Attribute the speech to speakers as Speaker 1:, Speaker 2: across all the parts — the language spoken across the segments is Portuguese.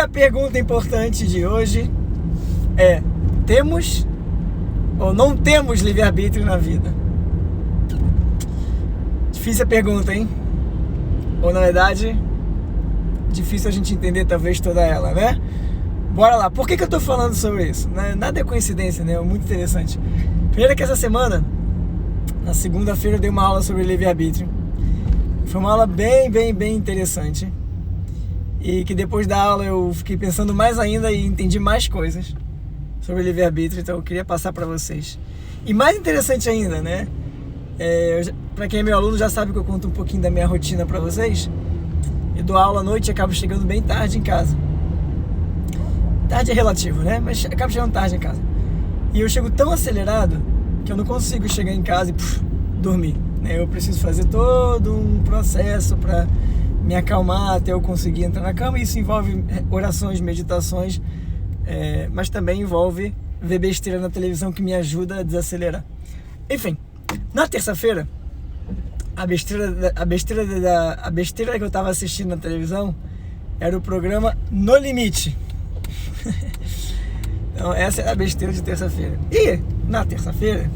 Speaker 1: A pergunta importante de hoje é: temos ou não temos livre-arbítrio na vida? Difícil a pergunta, hein? Ou na verdade, difícil a gente entender talvez toda ela, né? Bora lá. Por que eu tô falando sobre isso? Nada é coincidência, né? É muito interessante. Primeiro que essa semana, na segunda-feira, eu dei uma aula sobre livre-arbítrio. Foi uma aula bem interessante. E que depois da aula eu fiquei pensando mais ainda e entendi mais coisas sobre livre-arbítrio, então eu queria passar para vocês. E mais interessante ainda, né? Para quem é meu aluno já sabe que eu conto um pouquinho da minha rotina para vocês. Eu dou aula à noite e acabo chegando bem tarde em casa. Tarde é relativo, né? Mas acabo chegando tarde em casa. E eu chego tão acelerado que eu não consigo chegar em casa e dormir, né? Eu preciso fazer todo um processo para me acalmar até eu conseguir entrar na cama. Isso envolve orações, meditações, mas também envolve ver besteira na televisão que me ajuda a desacelerar. Enfim, na terça-feira, a besteira que eu estava assistindo na televisão era o programa No Limite. Então essa é a besteira de terça-feira. E na terça-feira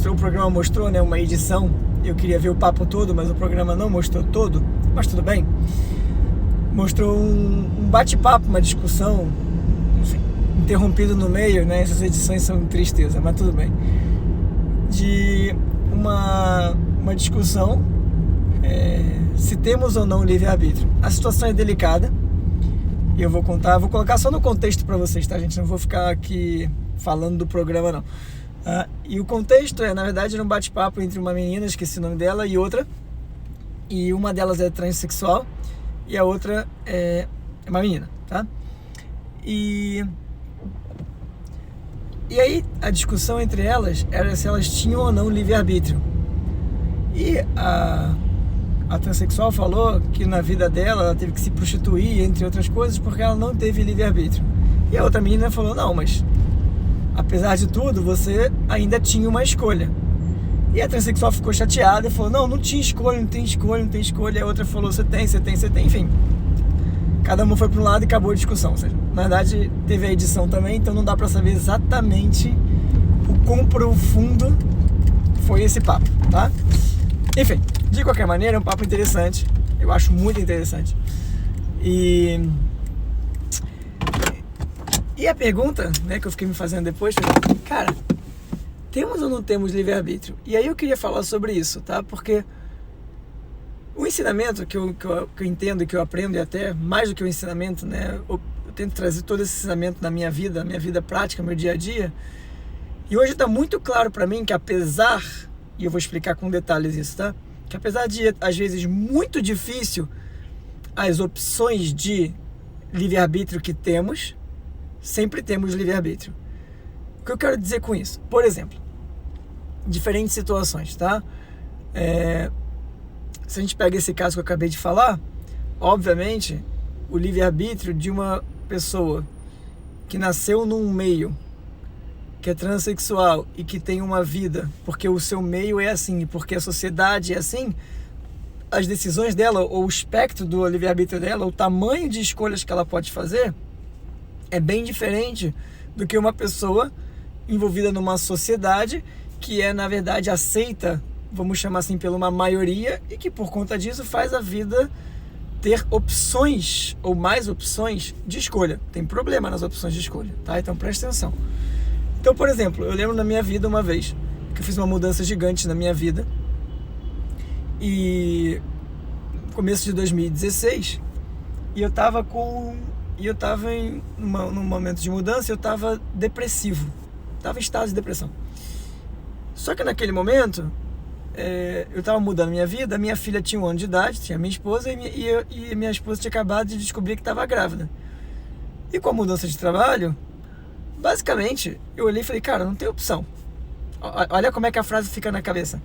Speaker 1: o programa mostrou, né, uma edição. Eu queria ver o papo todo, mas o programa não mostrou todo, mas tudo bem. Mostrou um bate-papo, uma discussão, enfim, interrompido no meio, né? Essas edições são tristeza, mas tudo bem. De uma discussão se temos ou não livre-arbítrio. A situação é delicada e eu vou colocar só no contexto para vocês, tá, gente? Não vou ficar aqui falando do programa, não. E o contexto na verdade, era um bate-papo entre uma menina, esqueci o nome dela, e outra. E uma delas é transexual e a outra é uma menina, tá? E aí a discussão entre elas era se elas tinham ou não livre-arbítrio. E a transexual falou que na vida dela ela teve que se prostituir, entre outras coisas, porque ela não teve livre-arbítrio. E a outra menina falou: não, mas apesar de tudo, você ainda tinha uma escolha. E a transexual ficou chateada e falou: não tinha escolha, não tem escolha. E a outra falou: você tem, enfim. Cada uma foi para um lado e acabou a discussão. Ou seja, na verdade, teve a edição também, então não dá para saber exatamente o quão profundo foi esse papo, tá? Enfim, de qualquer maneira, é um papo interessante. Eu acho muito interessante. E a pergunta, né, que eu fiquei me fazendo depois foi: cara, temos ou não temos livre-arbítrio? E aí eu queria falar sobre isso, tá? Porque o ensinamento que eu entendo e que eu aprendo, e até mais do que o ensinamento, né, eu tento trazer todo esse ensinamento na minha vida prática, meu dia a dia. E hoje está muito claro para mim que apesar, e eu vou explicar com detalhes isso, tá? Que apesar de, às vezes, muito difícil as opções de livre-arbítrio que temos, sempre temos livre-arbítrio. O que eu quero dizer com isso? Por exemplo, diferentes situações, tá? Se a gente pega esse caso que eu acabei de falar, obviamente, o livre-arbítrio de uma pessoa que nasceu num meio que é transexual e que tem uma vida, porque o seu meio é assim, porque a sociedade é assim, as decisões dela, ou o espectro do livre-arbítrio dela, o tamanho de escolhas que ela pode fazer, é bem diferente do que uma pessoa envolvida numa sociedade que na verdade, aceita, vamos chamar assim, pela uma maioria, e que por conta disso faz a vida ter opções, ou mais opções de escolha. Tem problema nas opções de escolha, tá? Então presta atenção. Então, por exemplo, eu lembro na minha vida uma vez que eu fiz uma mudança gigante na minha vida, e no começo de 2016, e eu tava num momento de mudança, eu tava depressivo, tava em estado de depressão. Só que naquele momento, eu tava mudando minha vida, minha filha tinha 1 ano de idade, tinha minha esposa, e minha esposa tinha acabado de descobrir que estava grávida. E com a mudança de trabalho, basicamente, eu olhei e falei: cara, não tem opção. Olha como é que a frase fica na cabeça.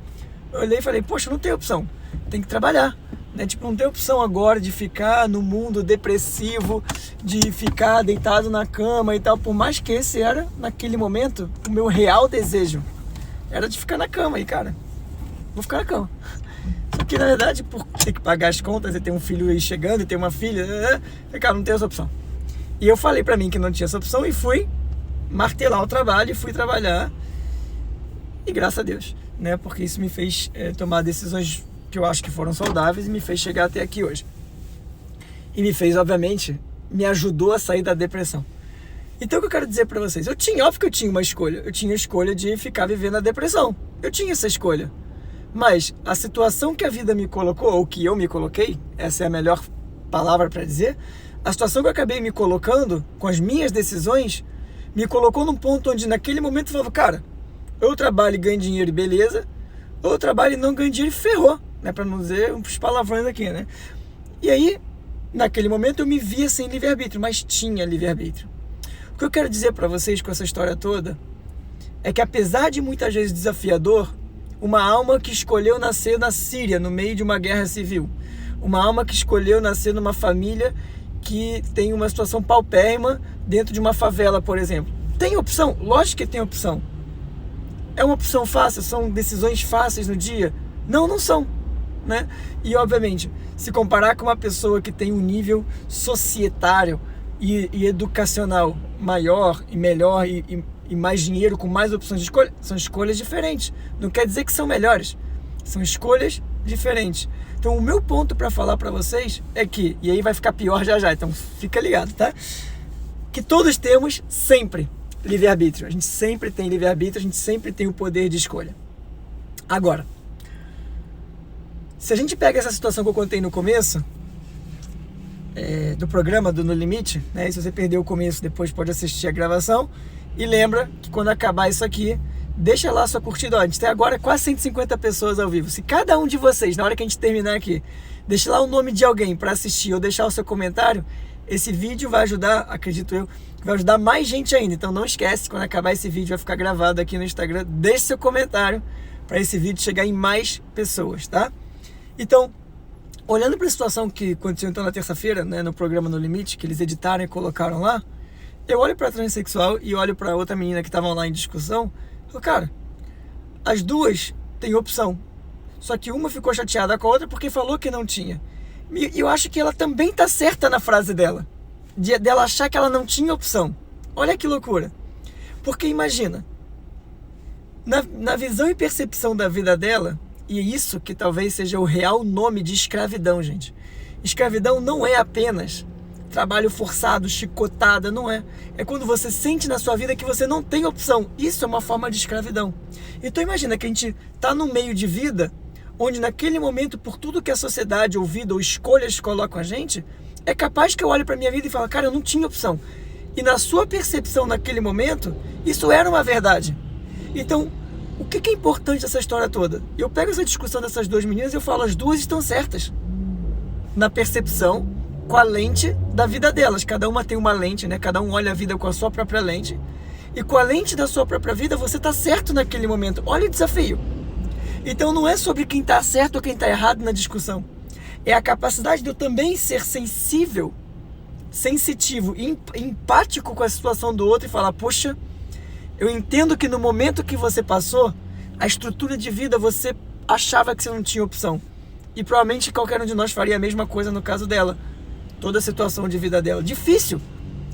Speaker 1: Eu olhei e falei: poxa, não tem opção, tem que trabalhar, né? Tipo, não tem opção agora de ficar no mundo depressivo, de ficar deitado na cama e tal, por mais que esse era, naquele momento, o meu real desejo, era de ficar na cama. E cara, vou ficar na cama. que na verdade, por ter que pagar as contas e ter um filho aí chegando e ter uma filha, cara, não tem essa opção. E eu falei pra mim que não tinha essa opção e fui martelar o trabalho e fui trabalhar. E graças a Deus, né? Porque isso me fez tomar decisões que eu acho que foram saudáveis e me fez chegar até aqui hoje. E me fez, obviamente, me ajudou a sair da depressão. Então o que eu quero dizer pra vocês? Óbvio que eu tinha uma escolha. Eu tinha a escolha de ficar vivendo na depressão. Eu tinha essa escolha. Mas a situação que a vida me colocou, ou que eu me coloquei, essa é a melhor palavra pra dizer, a situação que eu acabei me colocando, com as minhas decisões, me colocou num ponto onde naquele momento eu falava, cara, ou eu trabalho e ganho dinheiro e beleza, ou eu trabalho e não ganho dinheiro e ferrou, né? Pra não dizer uns palavrões aqui, né? E aí, naquele momento eu me via sem livre-arbítrio, mas tinha livre-arbítrio. O que eu quero dizer pra vocês com essa história toda é que apesar de muitas vezes desafiador, uma alma que escolheu nascer na Síria, no meio de uma guerra civil, uma alma que escolheu nascer numa família que tem uma situação paupérrima dentro de uma favela, por exemplo. Tem opção? Lógico que tem opção. É uma opção fácil? São decisões fáceis no dia? Não, não são, né? E obviamente, se comparar com uma pessoa que tem um nível societário e educacional maior e melhor e mais dinheiro, com mais opções de escolha, são escolhas diferentes. Não quer dizer que são melhores, são escolhas diferentes. Então o meu ponto para falar para vocês é que, e aí vai ficar pior já já, então fica ligado, tá? Que todos temos sempre livre-arbítrio. A gente sempre tem livre-arbítrio, a gente sempre tem o poder de escolha. Agora, se a gente pega essa situação que eu contei no começo do programa do No Limite, né? E se você perdeu o começo, depois pode assistir a gravação. E lembra que quando acabar isso aqui, deixa lá a sua curtida. Ó, a gente tem agora quase 150 pessoas ao vivo. Se cada um de vocês, na hora que a gente terminar aqui, deixar lá o nome de alguém para assistir ou deixar o seu comentário, esse vídeo vai ajudar, acredito eu, vai ajudar mais gente ainda. Então não esquece, quando acabar esse vídeo vai ficar gravado aqui no Instagram, deixe seu comentário para esse vídeo chegar em mais pessoas, tá? Então, olhando para a situação que aconteceu então na terça-feira, né, no programa No Limite, que eles editaram e colocaram lá, eu olho para a transexual e olho para outra menina que estavam lá em discussão, e falo, cara, as duas têm opção, só que uma ficou chateada com a outra porque falou que não tinha. E eu acho que ela também tá certa na frase dela, dela achar que ela não tinha opção. Olha que loucura. Porque imagina, na visão e percepção da vida dela, e isso que talvez seja o real nome de escravidão, gente. Escravidão não é apenas trabalho forçado, chicotada, não é. É quando você sente na sua vida que você não tem opção. Isso é uma forma de escravidão. Então imagina que a gente tá num meio de vida onde naquele momento, por tudo que a sociedade ou vida ou escolhas colocam a gente, é capaz que eu olhe para minha vida e falo, cara, eu não tinha opção. E na sua percepção naquele momento, isso era uma verdade. Então, o que é importante dessa história toda? Eu pego essa discussão dessas duas meninas e eu falo, as duas estão certas. Na percepção, com a lente da vida delas. Cada uma tem uma lente, né? Cada um olha a vida com a sua própria lente. E com a lente da sua própria vida, você está certo naquele momento. Olha o desafio. Então não é sobre quem está certo ou quem está errado na discussão. É a capacidade de eu também ser sensível, sensitivo e empático com a situação do outro e falar, poxa, eu entendo que no momento que você passou, a estrutura de vida você achava que você não tinha opção. E provavelmente qualquer um de nós faria a mesma coisa no caso dela. Toda a situação de vida dela. Difícil.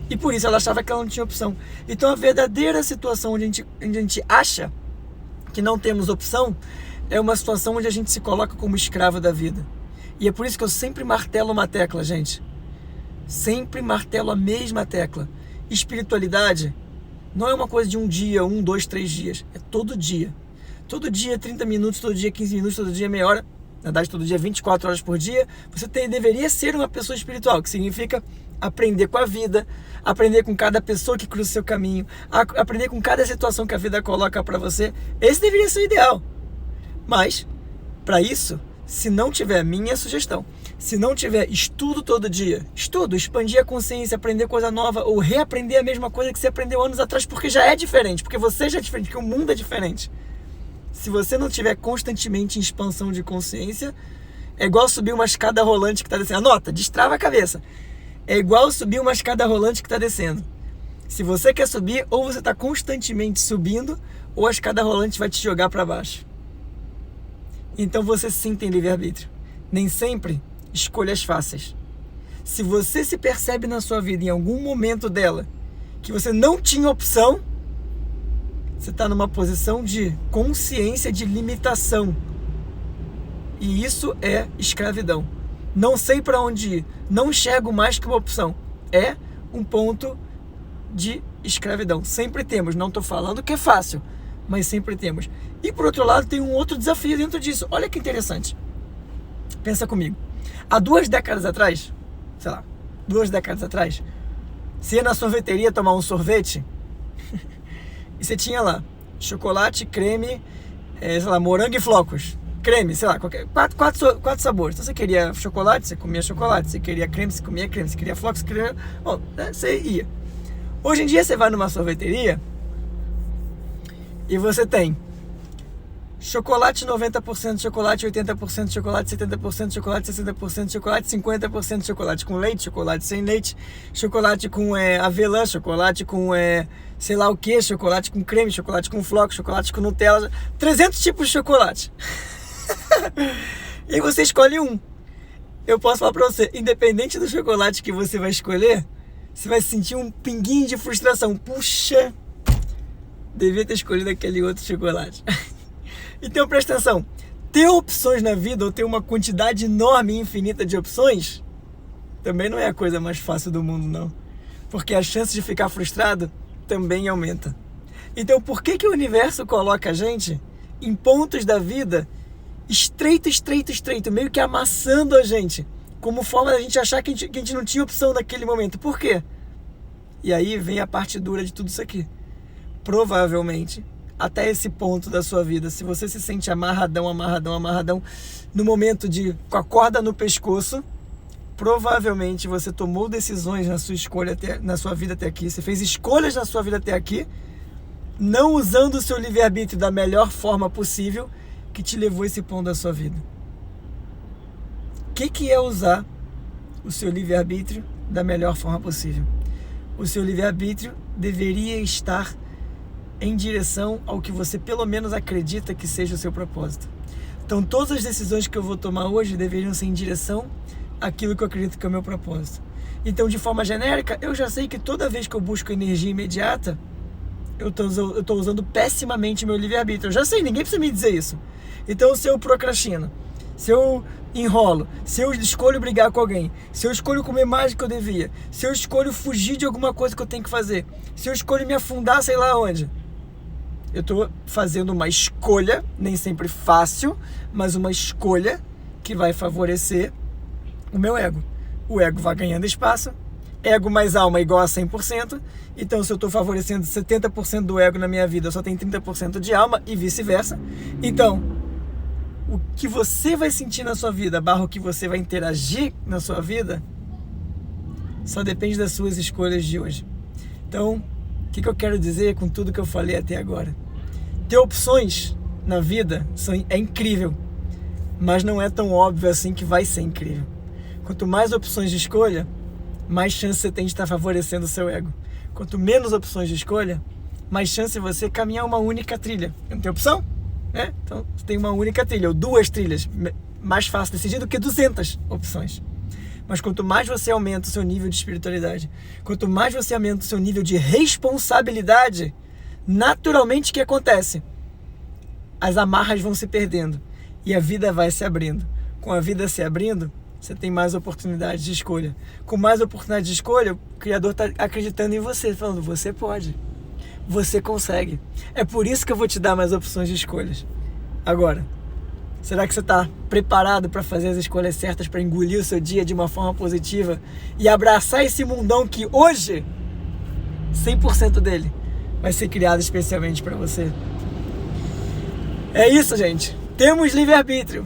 Speaker 1: E por isso ela achava que ela não tinha opção. Então a verdadeira situação onde a gente acha que não temos opção é uma situação onde a gente se coloca como escravo da vida. E é por isso que eu sempre martelo uma tecla, gente. Sempre martelo a mesma tecla. Espiritualidade não é uma coisa de um dia, 1, 2, 3 dias. É todo dia. Todo dia 30 minutos, todo dia 15 minutos, todo dia meia hora. Na verdade, todo dia 24 horas por dia. Você deveria ser uma pessoa espiritual, que significa aprender com a vida, aprender com cada pessoa que cruza o seu caminho, aprender com cada situação que a vida coloca para você. Esse deveria ser o ideal. Mas, para isso, se não tiver, minha sugestão, se não tiver estudo todo dia, expandir a consciência, aprender coisa nova ou reaprender a mesma coisa que você aprendeu anos atrás, porque já é diferente, porque você já é diferente, porque o mundo é diferente. Se você não tiver constantemente em expansão de consciência, é igual subir uma escada rolante que está descendo. Anota, destrava a cabeça. É igual subir uma escada rolante que está descendo. Se você quer subir, ou você está constantemente subindo, ou a escada rolante vai te jogar para baixo. Então você sim tem livre-arbítrio. nem sempre escolhas fáceis. Se você se percebe na sua vida, em algum momento dela, que você não tinha opção, você está numa posição de consciência de limitação. E isso é escravidão. Não sei para onde ir, não enxergo mais que uma opção. É um ponto de escravidão. Sempre temos, não estou falando que é fácil, mas sempre temos. E por outro lado, tem um outro desafio dentro disso. Olha que interessante. Pensa comigo. Há 2 décadas atrás, sei lá, 2 décadas atrás, você ia na sorveteria tomar um sorvete e você tinha lá chocolate, creme, sei lá, morango e flocos. Creme, sei lá, quatro sabores. Então você queria chocolate, você comia chocolate. Você queria creme, você comia creme. Você queria flocos, você queria... Bom, você ia. Hoje em dia você vai numa sorveteria e você tem chocolate 90% de chocolate, 80% de chocolate, 70% de chocolate, 60% de chocolate, 50% de chocolate com leite, chocolate sem leite, chocolate com avelã, chocolate com sei lá o que, chocolate com creme, chocolate com flocos, chocolate com Nutella, 300 tipos de chocolate. E você escolhe um. Eu posso falar pra você, independente do chocolate que você vai escolher, você vai sentir um pinguinho de frustração. Puxa, devia ter escolhido aquele outro chocolate. Então presta atenção, ter opções na vida ou ter uma quantidade enorme e infinita de opções também não é a coisa mais fácil do mundo, não. Porque a chance de ficar frustrado também aumenta. Então por que o universo coloca a gente em pontos da vida estreito, meio que amassando a gente, como forma da gente achar que a gente não tinha opção naquele momento? Por quê? E aí vem a parte dura de tudo isso aqui. Provavelmente, até esse ponto da sua vida, se você se sente amarradão, no momento com a corda no pescoço, provavelmente você tomou decisões na sua escolha, na sua vida até aqui, você fez escolhas na sua vida até aqui, não usando o seu livre-arbítrio da melhor forma possível, que te levou a esse ponto da sua vida. O que é usar o seu livre-arbítrio da melhor forma possível? O seu livre-arbítrio deveria estar em direção ao que você pelo menos acredita que seja o seu propósito. Então todas as decisões que eu vou tomar hoje deveriam ser em direção àquilo que eu acredito que é o meu propósito. Então, de forma genérica, eu já sei que toda vez que eu busco energia imediata, eu estou usando pessimamente meu livre-arbítrio. Eu já sei, ninguém precisa me dizer isso. Então, se eu procrastino, se eu enrolo, se eu escolho brigar com alguém, se eu escolho comer mais do que eu devia, se eu escolho fugir de alguma coisa que eu tenho que fazer, se eu escolho me afundar sei lá onde, eu estou fazendo uma escolha, nem sempre fácil, mas uma escolha que vai favorecer o meu ego. O ego vai ganhando espaço, ego mais alma igual a 100%, então se eu estou favorecendo 70% do ego na minha vida, eu só tenho 30% de alma e vice-versa. Então, o que você vai sentir na sua vida, o que você vai interagir na sua vida, só depende das suas escolhas de hoje. Então, o que eu quero dizer com tudo que eu falei até agora? Ter opções na vida é incrível, mas não é tão óbvio assim que vai ser incrível. Quanto mais opções de escolha, mais chance você tem de estar favorecendo o seu ego. Quanto menos opções de escolha, mais chance você caminhar uma única trilha. Não tem opção? Então você tem uma única trilha, ou 2 trilhas. Mais fácil decidir do que 200 opções. Mas quanto mais você aumenta o seu nível de espiritualidade, quanto mais você aumenta o seu nível de responsabilidade, naturalmente o que acontece? As amarras vão se perdendo e a vida vai se abrindo. Com a vida se abrindo, você tem mais oportunidades de escolha. Com mais oportunidades de escolha, o Criador está acreditando em você, falando, você pode, você consegue. É por isso que eu vou te dar mais opções de escolhas. Agora, será que você está preparado para fazer as escolhas certas, para engolir o seu dia de uma forma positiva e abraçar esse mundão que hoje, 100% dele, vai ser criado especialmente para você? É isso, gente. Temos livre-arbítrio.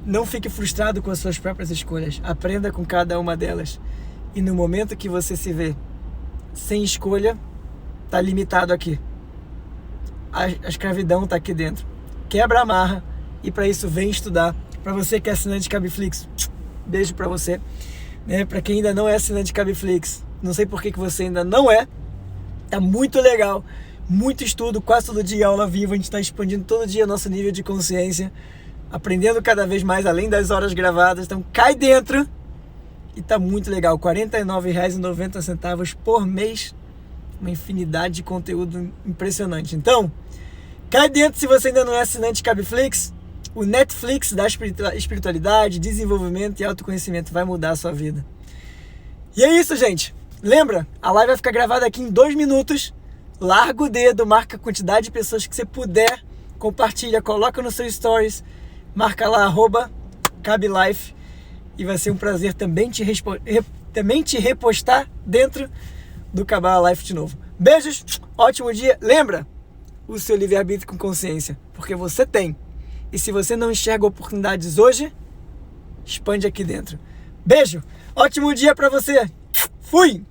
Speaker 1: Não fique frustrado com as suas próprias escolhas. Aprenda com cada uma delas. E no momento que você se vê sem escolha, está limitado aqui. A escravidão está aqui dentro. Quebra a amarra e para isso vem estudar. Para você que é assinante de Cabiflix, beijo para você. Para quem ainda não é assinante de Cabiflix, não sei por que você ainda não é. Tá muito legal. Muito estudo, quase todo dia aula viva. A gente está expandindo todo dia nosso nível de consciência. aprendendo cada vez mais além das horas gravadas. Então cai dentro e tá muito legal. R$ 49,90 por mês. Uma infinidade de conteúdo impressionante. Então, cai dentro se você ainda não é assinante Cabiflix. O Netflix da espiritualidade, desenvolvimento e autoconhecimento vai mudar a sua vida. E é isso, gente. Lembra? A live vai ficar gravada aqui em 2 minutos. Larga o dedo, marca a quantidade de pessoas que você puder. Compartilha, coloca nos seus stories. Marca lá, @CabiLife. E vai ser um prazer também te repostar dentro do Kabbalah Life de novo. Beijos, ótimo dia. Lembra? O seu livre-arbítrio com consciência. Porque você tem. E se você não enxerga oportunidades hoje, expande aqui dentro. Beijo, ótimo dia pra você. Fui!